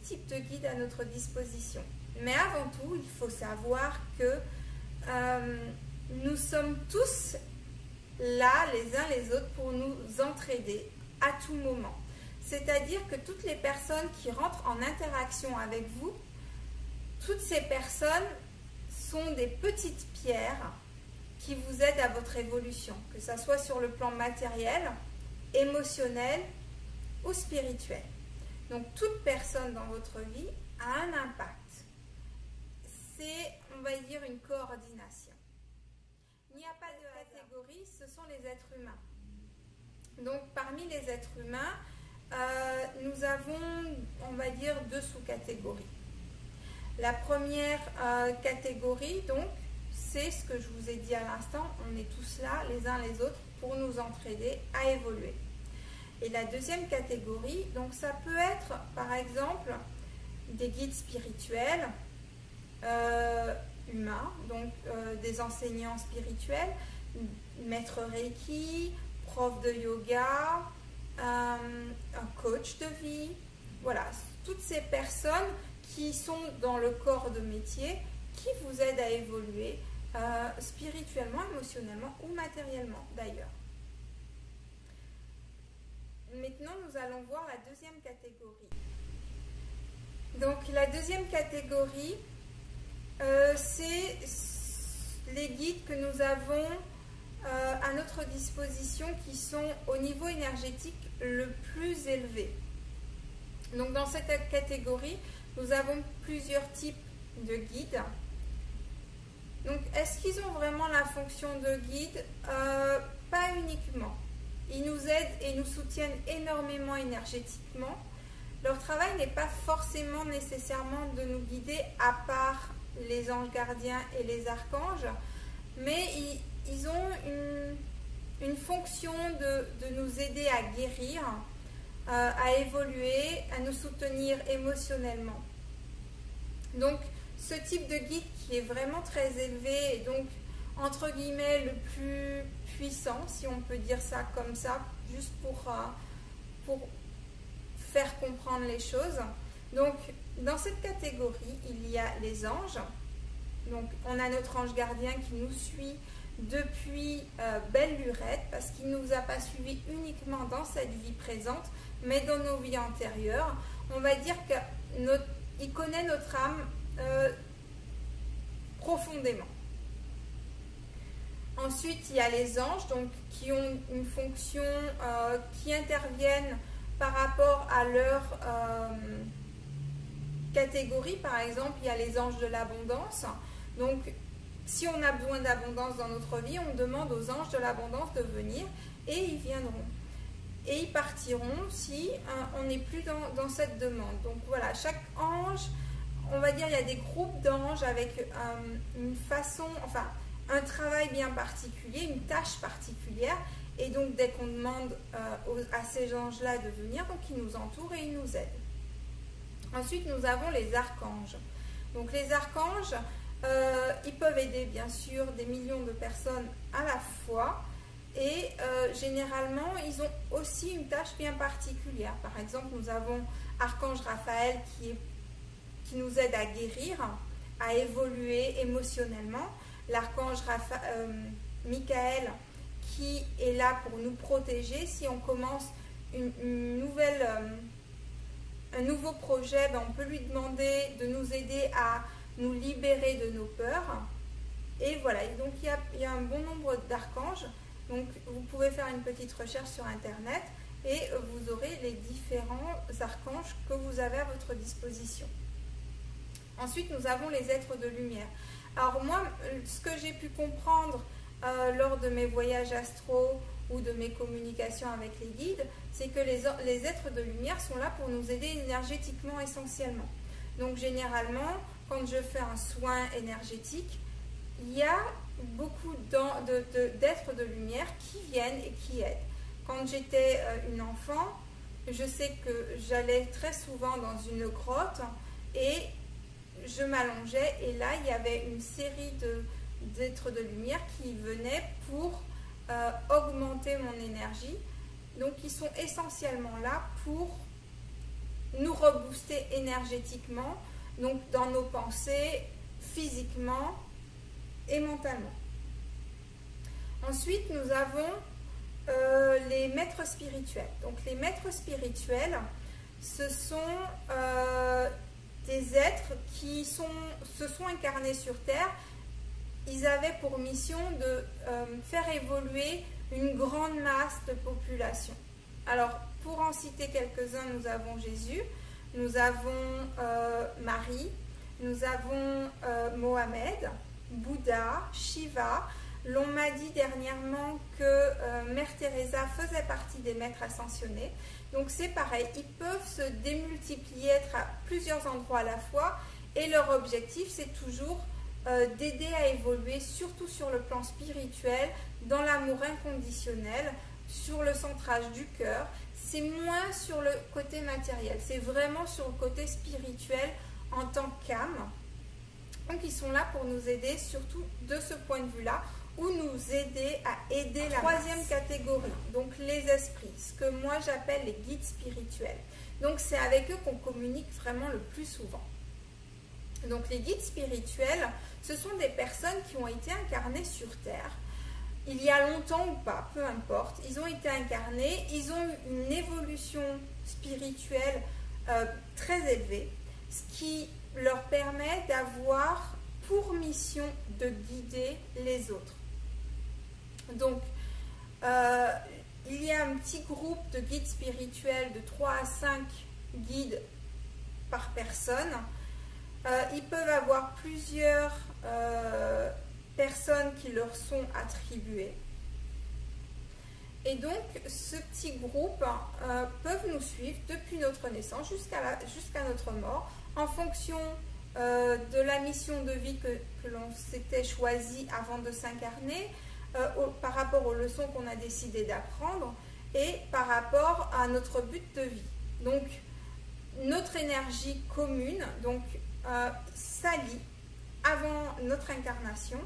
types de guides à notre disposition. Mais avant tout, il faut savoir que nous sommes tous là, les uns les autres, pour nous entraider à tout moment. C'est-à-dire que toutes les personnes qui rentrent en interaction avec vous, toutes ces personnes sont des petites pierres qui vous aident à votre évolution, que ce soit sur le plan matériel, émotionnel ou spirituel. Donc toute personne dans votre vie a un impact. C'est, on va dire, une coordination. Il n'y a pas de catégorie, ce sont les êtres humains. Donc parmi les êtres humains, nous avons, on va dire, deux sous-catégories. La première catégorie, donc, c'est ce que je vous ai dit à l'instant, on est tous là, les uns les autres, pour nous entraider à évoluer. Et la deuxième catégorie, donc ça peut être, par exemple, des guides spirituels, humains, donc des enseignants spirituels, maître Reiki, prof de yoga, un coach de vie, voilà, toutes ces personnes qui sont dans le corps de métier, qui vous aident à évoluer spirituellement, émotionnellement ou matériellement d'ailleurs. Maintenant, nous allons voir la deuxième catégorie. Donc, la deuxième catégorie, c'est les guides que nous avons à notre disposition qui sont au niveau énergétique le plus élevé. Donc, dans cette catégorie, nous avons plusieurs types de guides. Donc, est-ce qu'ils ont vraiment la fonction de guide? Pas uniquement. Ils nous aident et nous soutiennent énormément énergétiquement. Leur travail n'est pas forcément nécessairement de nous guider, à part les anges gardiens et les archanges, mais ils ont une fonction de nous aider à guérir, à évoluer, à nous soutenir émotionnellement. Donc, ce type de guide qui est vraiment très élevé et donc, entre guillemets, le plus puissant, si on peut dire ça comme ça, juste pour faire comprendre les choses. Donc, dans cette catégorie, il y a les anges. Donc, on a notre ange gardien qui nous suit depuis belle lurette, parce qu'il ne nous a pas suivis uniquement dans cette vie présente, mais dans nos vies antérieures. On va dire qu'il connaît notre âme profondément. Ensuite, il y a les anges, donc, qui ont une fonction, qui interviennent par rapport à leur catégorie. Par exemple, il y a les anges de l'abondance. Donc, si on a besoin d'abondance dans notre vie, on demande aux anges de l'abondance de venir et ils viendront. Et ils partiront si on n'est plus dans cette demande. Donc voilà, chaque ange, on va dire, il y a des groupes d'anges avec une façon, enfin, un travail bien particulier, une tâche particulière. Et donc, dès qu'on demande à ces anges-là de venir, donc ils nous entourent et ils nous aident. Ensuite, nous avons les archanges. Donc, les archanges, ils peuvent aider, bien sûr, des millions de personnes à la fois. Et généralement, ils ont aussi une tâche bien particulière. Par exemple, nous avons Archange Raphaël qui nous aide à guérir, à évoluer émotionnellement. L'archange Michael qui est là pour nous protéger. Si on commence un nouveau projet, ben on peut lui demander de nous aider à nous libérer de nos peurs. Et voilà, et donc il y a un bon nombre d'archanges. Donc vous pouvez faire une petite recherche sur internet et vous aurez les différents archanges que vous avez à votre disposition. Ensuite, nous avons les êtres de lumière. Alors moi, ce que j'ai pu comprendre lors de mes voyages astro ou de mes communications avec les guides, c'est que les êtres de lumière sont là pour nous aider énergétiquement essentiellement. Donc généralement, quand je fais un soin énergétique, il y a beaucoup d'êtres de lumière qui viennent et qui aident. Quand j'étais une enfant, je sais que j'allais très souvent dans une grotte et je m'allongeais et là il y avait une série d'êtres de lumière qui venaient pour augmenter mon énergie. Donc ils sont essentiellement là pour nous rebooster énergétiquement, donc dans nos pensées, physiquement et mentalement. Ensuite, nous avons les maîtres spirituels. Donc les maîtres spirituels, ce sont des êtres qui se sont incarnés sur Terre. Ils avaient pour mission de faire évoluer une grande masse de population. Alors, pour en citer quelques-uns, nous avons Jésus, nous avons Marie, nous avons Mohamed, Bouddha, Shiva. L'on m'a dit dernièrement que Mère Teresa faisait partie des maîtres ascensionnés. Donc c'est pareil, ils peuvent se démultiplier, être à plusieurs endroits à la fois. Et leur objectif, c'est toujours d'aider à évoluer, surtout sur le plan spirituel, dans l'amour inconditionnel, sur le centrage du cœur. C'est moins sur le côté matériel, c'est vraiment sur le côté spirituel en tant qu'âme. Donc ils sont là pour nous aider, surtout de ce point de vue-là, ou nous aider à aider la troisième catégorie, donc les esprits, ce que moi j'appelle les guides spirituels. Donc c'est avec eux qu'on communique vraiment le plus souvent. Donc les guides spirituels, ce sont des personnes qui ont été incarnées sur Terre, il y a longtemps ou pas, peu importe. Ils ont été incarnés, ils ont eu une évolution spirituelle très élevée, ce qui leur permet d'avoir pour mission de guider les autres. Donc, il y a un petit groupe de guides spirituels de 3 à 5 guides par personne. Ils peuvent avoir plusieurs personnes qui leur sont attribuées. Et donc, ce petit groupe peuvent nous suivre depuis notre naissance jusqu'à notre mort, en fonction de la mission de vie que l'on s'était choisi avant de s'incarner, par rapport aux leçons qu'on a décidé d'apprendre et par rapport à notre but de vie. Donc, notre énergie commune s'allie avant notre incarnation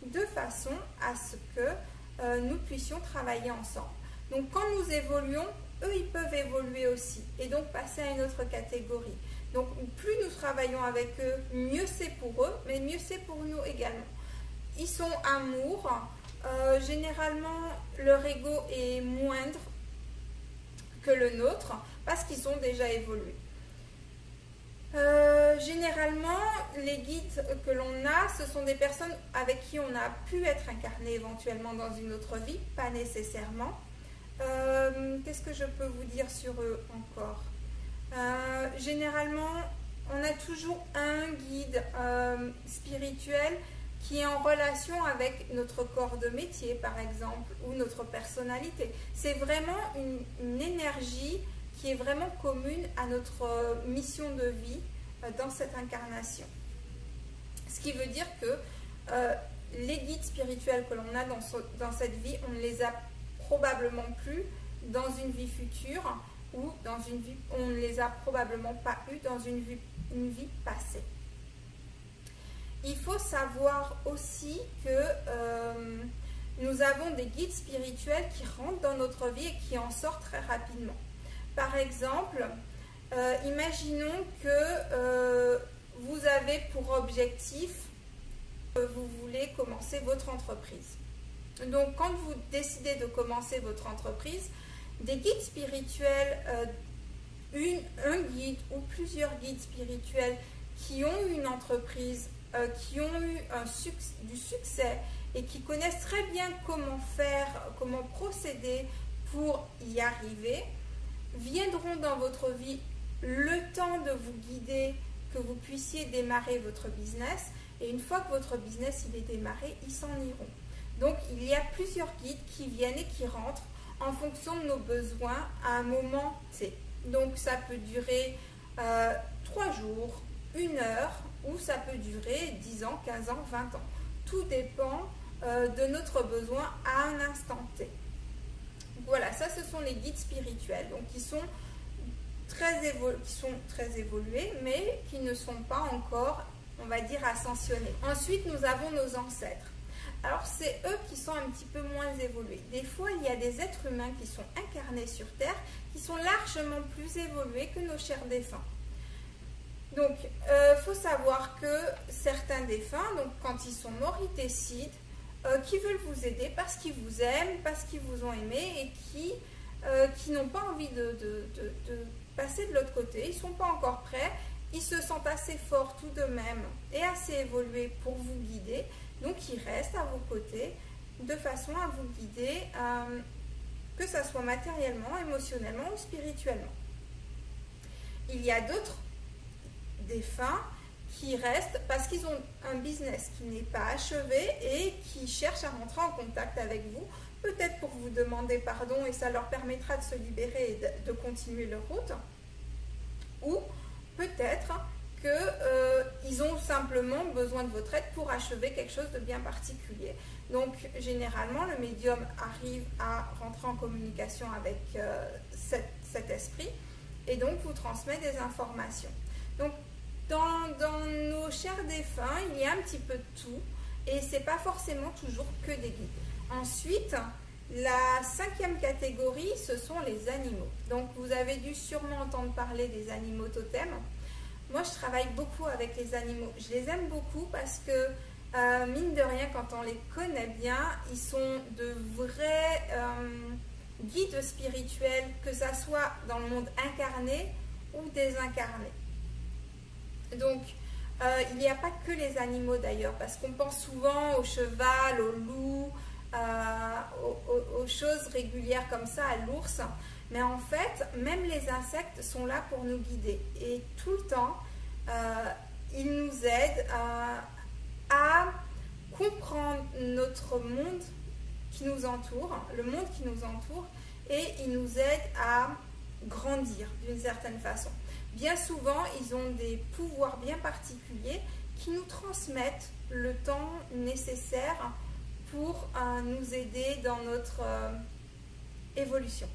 de façon à ce que nous puissions travailler ensemble. Donc, quand nous évoluons, eux, ils peuvent évoluer aussi et donc passer à une autre catégorie. Donc, plus nous travaillons avec eux, mieux c'est pour eux, mais mieux c'est pour nous également. Ils sont amour. Généralement, leur ego est moindre que le nôtre parce qu'ils ont déjà évolué. Généralement, les guides que l'on a, ce sont des personnes avec qui on a pu être incarné éventuellement dans une autre vie, pas nécessairement. Qu'est-ce que je peux vous dire sur eux encore? Généralement, on a toujours un guide spirituel qui est en relation avec notre corps de métier, par exemple, ou notre personnalité. C'est vraiment une énergie qui est vraiment commune à notre mission de vie dans cette incarnation. Ce qui veut dire que les guides spirituels que l'on a dans cette vie, on ne les a probablement plus dans une vie future, ou dans une vie, on ne les a probablement pas eu dans une vie passée. Il faut savoir aussi que nous avons des guides spirituels qui rentrent dans notre vie et qui en sortent très rapidement. Par exemple, imaginons que vous avez pour objectif, vous voulez commencer votre entreprise. Donc, quand vous décidez de commencer votre entreprise, des guides spirituels, un guide ou plusieurs guides spirituels qui ont eu une entreprise, qui ont eu du succès et qui connaissent très bien comment faire, comment procéder pour y arriver, viendront dans votre vie le temps de vous guider, que vous puissiez démarrer votre business. Et une fois que votre business il est démarré, ils s'en iront. Donc, il y a plusieurs guides qui viennent et qui rentrent en fonction de nos besoins à un moment T. Donc, ça peut durer 3 jours, 1 heure, ou ça peut durer 10 ans, 15 ans, 20 ans. Tout dépend de notre besoin à un instant T. Voilà, ça ce sont les guides spirituels, donc qui sont très évolués, mais qui ne sont pas encore, on va dire, ascensionnés. Ensuite, nous avons nos ancêtres. alors c'est eux qui sont un petit peu moins évolués. Des fois, il y a des êtres humains qui sont incarnés sur Terre, qui sont largement plus évolués que nos chers défunts. Donc, faut savoir que certains défunts, donc quand ils sont morts, ils décident qu'ils veulent vous aider parce qu'ils vous aiment, parce qu'ils vous ont aimé et qui n'ont pas envie de passer de l'autre côté. Ils ne sont pas encore prêts. Ils se sentent assez forts tout de même et assez évolués pour vous guider. Donc, ils restent à vos côtés de façon à vous guider, que ce soit matériellement, émotionnellement ou spirituellement. Il y a d'autres défunts qui restent parce qu'ils ont un business qui n'est pas achevé et qui cherchent à rentrer en contact avec vous, peut-être pour vous demander pardon et ça leur permettra de se libérer et de continuer leur route, ou peut-être qu'ils ont simplement besoin de votre aide pour achever quelque chose de bien particulier. Donc généralement le médium arrive à rentrer en communication avec cet esprit et donc vous transmet des informations. Donc dans nos chers défunts, il y a un petit peu de tout et c'est pas forcément toujours que des guides. Ensuite, la 5e catégorie, ce sont les animaux. Donc vous avez dû sûrement entendre parler des animaux totems. Moi, je travaille beaucoup avec les animaux. Je les aime beaucoup parce que, mine de rien, quand on les connaît bien, ils sont de vrais guides spirituels, que ça soit dans le monde incarné ou désincarné. Donc, il n'y a pas que les animaux d'ailleurs, parce qu'on pense souvent au cheval, au loup, aux choses régulières comme ça, à l'ours. Mais en fait, même les insectes sont là pour nous guider. Et tout le temps, ils nous aident à comprendre notre monde qui nous entoure, le monde qui nous entoure, et ils nous aident à grandir d'une certaine façon. Bien souvent, ils ont des pouvoirs bien particuliers qui nous transmettent le temps nécessaire pour nous aider dans notre évolution.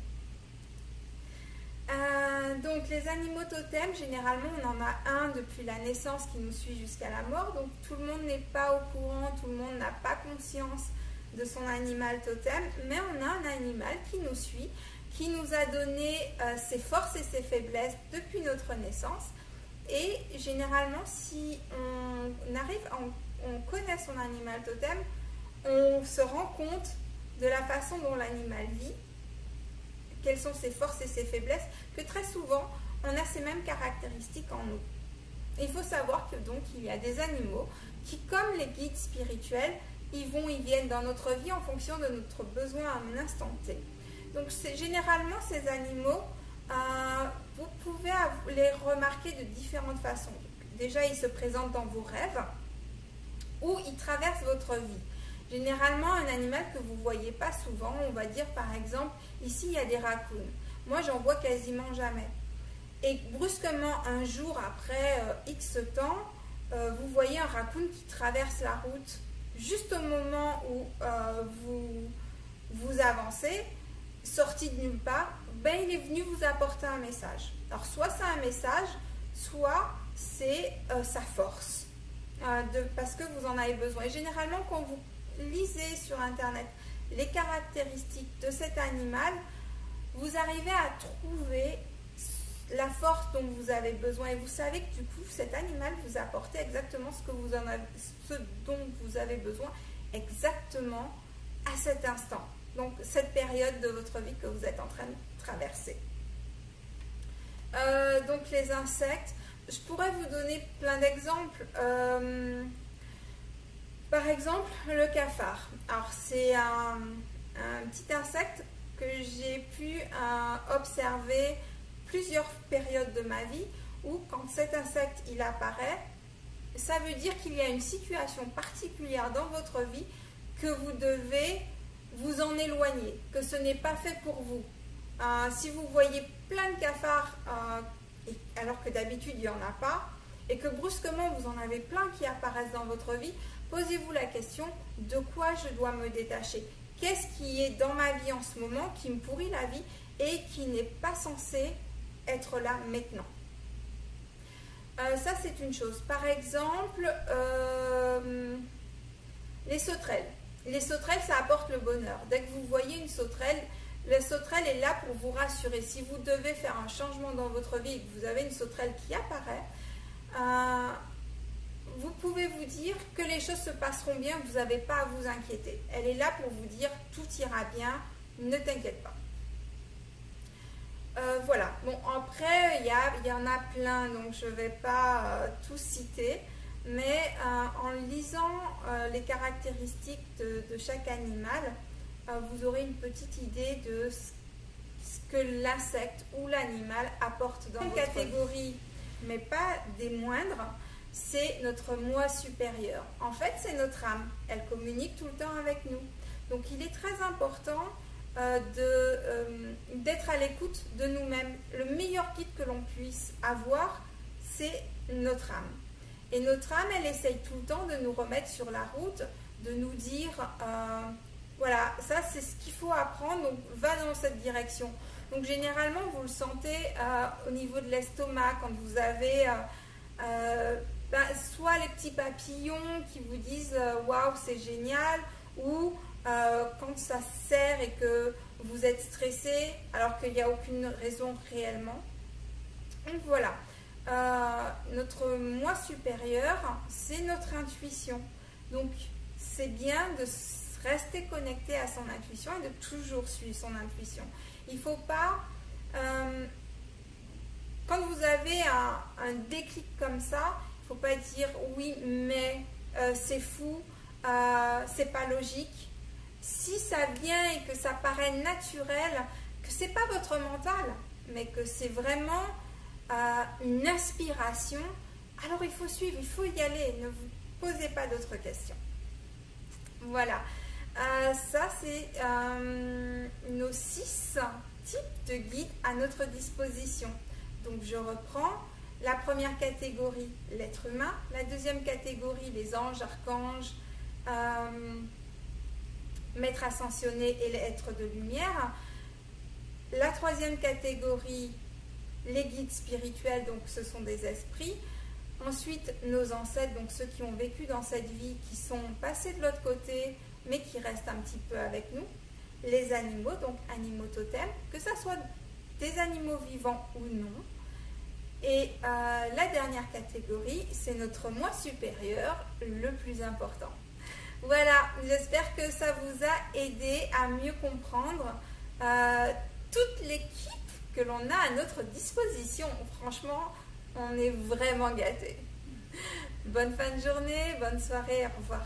Donc les animaux totems, généralement on en a un depuis la naissance qui nous suit jusqu'à la mort, donc tout le monde n'est pas au courant, tout le monde n'a pas conscience de son animal totem, mais on a un animal qui nous suit, qui nous a donné ses forces et ses faiblesses depuis notre naissance. Et généralement, si on connaît son animal totem, on se rend compte de la façon dont l'animal vit, quelles sont ses forces et ses faiblesses, que très souvent, on a ces mêmes caractéristiques en nous. Et il faut savoir que donc, il y a des animaux qui, comme les guides spirituels, ils viennent dans notre vie en fonction de notre besoin à un instant T. Donc, généralement, ces animaux, vous pouvez les remarquer de différentes façons. Donc, déjà, ils se présentent dans vos rêves ou ils traversent votre vie. Généralement, un animal que vous ne voyez pas souvent, on va dire par exemple, ici il y a des raccoons. Moi, j'en vois quasiment jamais. Et brusquement, un jour après X temps, vous voyez un raccoon qui traverse la route juste au moment où vous avancez, sorti de nulle part, ben, il est venu vous apporter un message. Alors, soit c'est un message, soit c'est sa force, parce que vous en avez besoin. Et généralement, quand vous lisez sur Internet les caractéristiques de cet animal, vous arrivez à trouver la force dont vous avez besoin et vous savez que du coup cet animal vous apporte exactement ce dont vous avez besoin exactement à cet instant, donc cette période de votre vie que vous êtes en train de traverser. Donc les insectes, je pourrais vous donner plein d'exemples. Par exemple, le cafard. Alors, c'est un petit insecte que j'ai pu observer plusieurs périodes de ma vie où quand cet insecte il apparaît, ça veut dire qu'il y a une situation particulière dans votre vie que vous devez vous en éloigner, que ce n'est pas fait pour vous. Si vous voyez plein de cafards alors que d'habitude il n'y en a pas et que brusquement vous en avez plein qui apparaissent dans votre vie, posez-vous la question de quoi je dois me détacher. Qu'est-ce qui est dans ma vie en ce moment qui me pourrit la vie et qui n'est pas censé être là maintenant. Ça, c'est une chose. Par exemple, les sauterelles. Les sauterelles, ça apporte le bonheur. Dès que vous voyez une sauterelle, la sauterelle est là pour vous rassurer. Si vous devez faire un changement dans votre vie et que vous avez une sauterelle qui apparaît, vous pouvez vous dire que les choses se passeront bien, que vous n'avez pas à vous inquiéter. Elle est là pour vous dire tout ira bien, ne t'inquiète pas. Voilà, bon après il y en a plein, donc je ne vais pas tout citer, mais en lisant les caractéristiques de chaque animal, vous aurez une petite idée de ce que l'insecte ou l'animal apporte dans votre catégorie, mais pas des moindres, c'est notre moi supérieur. En fait, c'est notre âme, elle communique tout le temps avec nous. Donc il est très important d'être à l'écoute de nous-mêmes. Le meilleur guide que l'on puisse avoir, c'est notre âme. Et notre âme, elle essaye tout le temps de nous remettre sur la route, de nous dire, voilà, ça c'est ce qu'il faut apprendre, donc va dans cette direction. Donc généralement, vous le sentez au niveau de l'estomac, quand vous avez soit les petits papillons qui vous disent waouh, c'est génial, ou quand ça serre et que vous êtes stressé alors qu'il n'y a aucune raison réellement. Donc voilà, notre moi supérieur, c'est notre intuition. Donc c'est bien de rester connecté à son intuition et de toujours suivre son intuition. Il ne faut pas, quand vous avez un déclic comme ça, il ne faut pas dire oui mais c'est fou, c'est pas logique. Si ça vient et que ça paraît naturel, que c'est pas votre mental, mais que c'est vraiment une inspiration, alors il faut suivre, il faut y aller, ne vous posez pas d'autres questions. Voilà, ça c'est nos 6 types de guides à notre disposition. Donc je reprends. La première catégorie, l'être humain. La deuxième catégorie, les anges, archanges, maîtres ascensionnés et les êtres de lumière. La troisième catégorie, les guides spirituels, donc ce sont des esprits. Ensuite, nos ancêtres, donc ceux qui ont vécu dans cette vie, qui sont passés de l'autre côté, mais qui restent un petit peu avec nous. Les animaux, donc animaux totems, que ce soit des animaux vivants ou non. Et la dernière catégorie, c'est notre moi supérieur, le plus important. Voilà, j'espère que ça vous a aidé à mieux comprendre toute l'équipe que l'on a à notre disposition. Franchement, on est vraiment gâtés. Bonne fin de journée, bonne soirée, au revoir.